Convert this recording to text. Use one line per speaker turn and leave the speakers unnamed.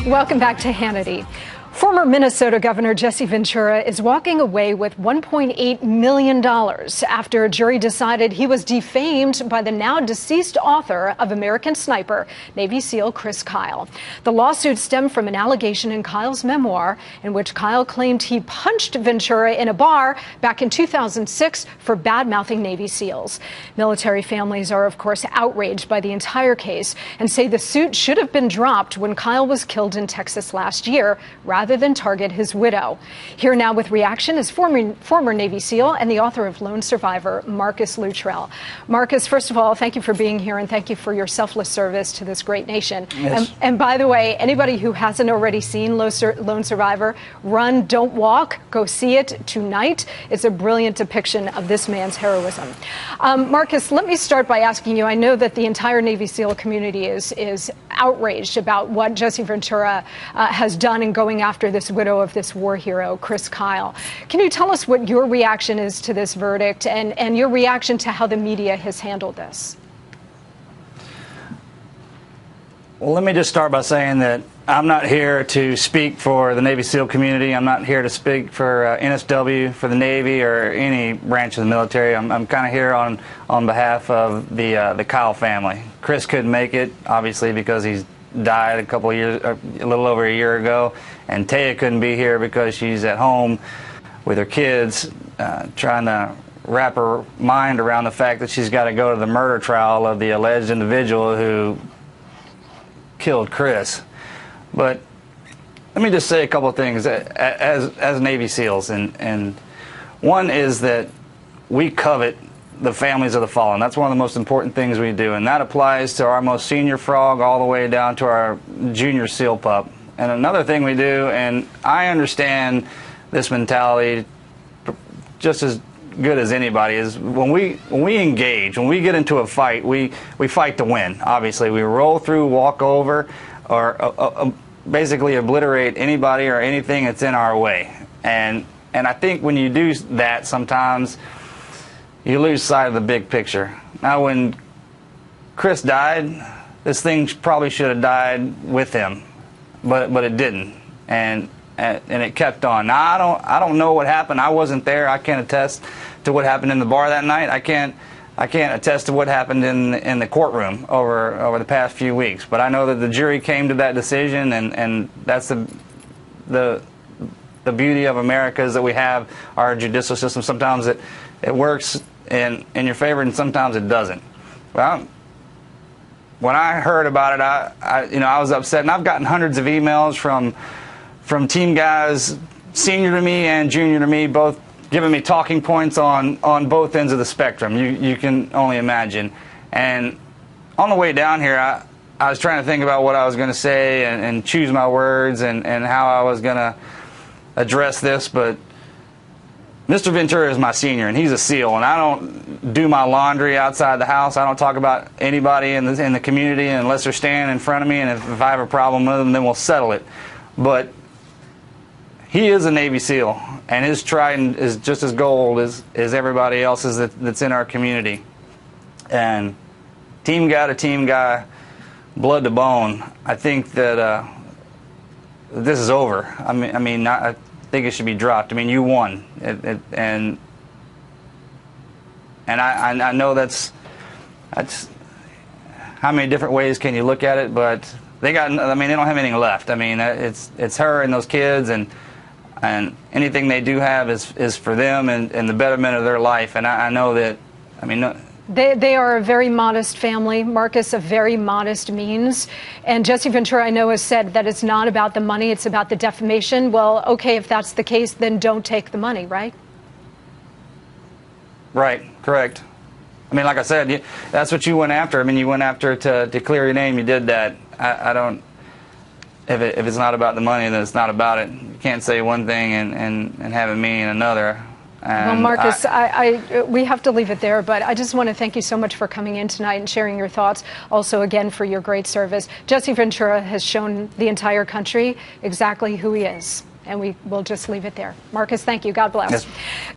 Welcome back to Hannity. Former Minnesota Governor Jesse Ventura is walking away with $1.8 million after a jury decided he was defamed by the now deceased author of American Sniper, Navy SEAL Chris Kyle. The lawsuit stemmed from an allegation in Kyle's memoir in which Kyle claimed he punched Ventura in a bar back in 2006 for bad-mouthing Navy SEALs. Military families are, of course, outraged by the entire case and say the suit should have been dropped when Kyle was killed in Texas last year, rather than target his widow. Here now with reaction is former Navy SEAL and the author of Lone Survivor, Marcus Luttrell. Marcus, first of all, thank you for being here and thank you for your selfless service to this great nation.
Yes.
And by the way, anybody who hasn't already seen Lone Survivor, run, don't walk, go see it tonight. It's a brilliant depiction of this man's heroism. Marcus, let me start by asking you, I know that the entire Navy SEAL community is outraged about what Jesse Ventura has done in going after this widow of this war hero, Chris Kyle. Can you tell us what your reaction is to this verdict and your reaction to how the media has handled this?
Well, let me just start by saying that I'm not here to speak for the Navy SEAL community. I'm not here to speak for NSW, for the Navy, or any branch of the military. I'm kind of here on behalf of the Kyle family. Chris couldn't make it, obviously, because he's died a couple of years, a little over a year ago, and Taya couldn't be here because she's at home with her kids, trying to wrap her mind around the fact that she's got to go to the murder trial of the alleged individual who killed Chris. But let me just say a couple of things as Navy SEALs, and one is that we covet the families of the fallen. That's one of the most important things we do, and that applies to our most senior frog all the way down to our junior SEAL pup. And another thing we do, and I understand this mentality just as good as anybody, is when we engage, when we get into a fight, we fight to win. Obviously, we roll through, walk over, or basically obliterate anybody or anything that's in our way. And I think when you do that, sometimes you lose sight of the big picture. Now, when Chris died, this thing probably should have died with him, but it didn't, and it kept on. Now, I don't know what happened. I wasn't there. I can't attest to what happened in the bar that night. I can't attest to what happened in the courtroom over the past few weeks. But I know that the jury came to that decision, and that's the beauty of America, is that we have our judicial system. Sometimes it works in your favor, and sometimes it doesn't. Well, when I heard about it, I was upset, and I've gotten hundreds of emails from team guys, senior to me and junior to me, both giving me talking points on both ends of the spectrum. You can only imagine. And on the way down here, I was trying to think about what I was going to say and choose my words and how I was going to address this, but Mr. Ventura is my senior, and he's a SEAL, and I don't do my laundry outside the house. I don't talk about anybody in the community unless they're standing in front of me, and if I have a problem with them, then we'll settle it. But he is a Navy SEAL, and his trident is just as gold as everybody else's that's in our community. And team guy to team guy, blood to bone, I think that this is over. I think it should be dropped. I mean, you won, and I know that's how many different ways can you look at it, but they don't have anything left. I mean, it's her and those kids, and anything they do have is for them and the betterment of their life. And I know that,
They are a very modest family, Marcus, of very modest means. And Jesse Ventura, I know, has said that it's not about the money, it's about the defamation. Well, okay, if that's the case, then don't take the money, right?
Right, correct. I mean, like I said, that's what you went after. I mean, you went after to clear your name. You did that. I don't. If it's not about the money, then it's not about it. You can't say one thing and have it mean another.
Well, Marcus, we have to leave it there, but I just want to thank you so much for coming in tonight and sharing your thoughts. Also, again, for your great service. Jesse Ventura has shown the entire country exactly who he is, and we will just leave it there. Marcus, thank you. God bless. Yes.